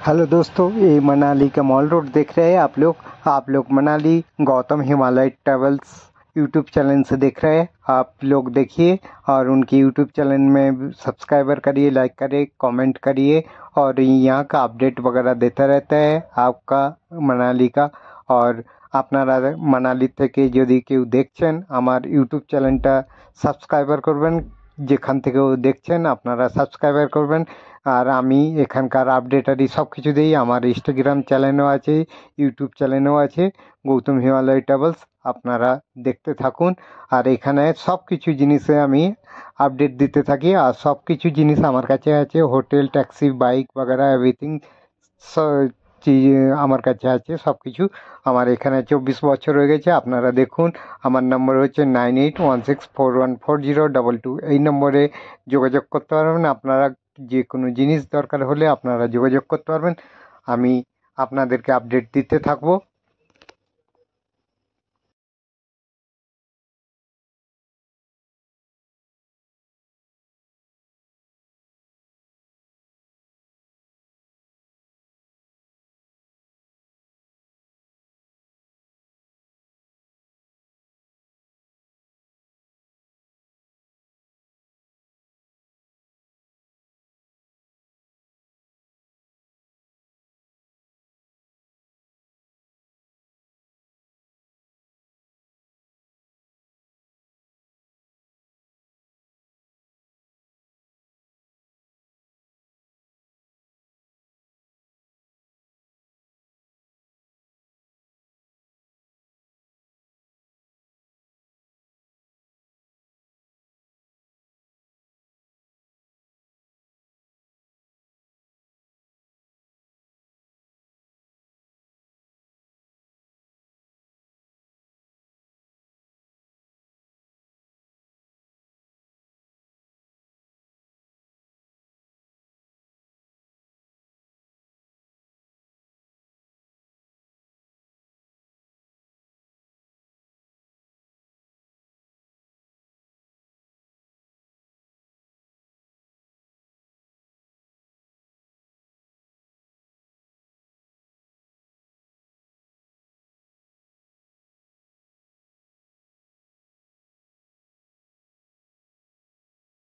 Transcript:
Hello दोस्तों, ये मनाली का मॉल रोड देख रहे हैं आप लोग Manali Gautam Himalaya travels YouTube channel से देख रहे हैं। आप लोग देखिए और उनकी यूट्यूब चैनल में सब्सक्राइबर करिए, लाइक करिए, कमेंट करिए और यहाँ का अपडेट वगैरह देता रहता है आपका मनाली का। और আপনারা মানালি থেকে যদি কেউ দেখছেন আমার ইউটিউব চ্যানেলটা সাবস্ক্রাইবার করবেন, যেখান থেকেও দেখছেন আপনারা সাবস্ক্রাইবার করবেন। আর আমি এখানকার আপডেটারি সব কিছু দিই। আমার ইনস্টাগ্রাম চ্যানেলও আছে, ইউটিউব চ্যানেলও আছে, গৌতম হিমালয় ট্রাভেলস। আপনারা দেখতে থাকুন আর এখানে সব কিছু জিনিসে আমি আপডেট দিতে থাকি। আর সব কিছু জিনিস আমার কাছে আছে, হোটেল, ট্যাক্সি, বাইক বগেরা এভরিথিং চিজ আমার কাছে আছে সব কিছু। আমার এখানে 24 বছর হয়ে গেছে। আপনারা দেখুন, আমার নম্বর হচ্ছে 9816414022। এই নম্বরে যোগাযোগ করতে পারবেন। আপনারা যে কোনো জিনিস দরকার হলে আপনারা যোগাযোগ করতে পারবেন। আমি আপনাদেরকে আপডেট দিতে থাকবো।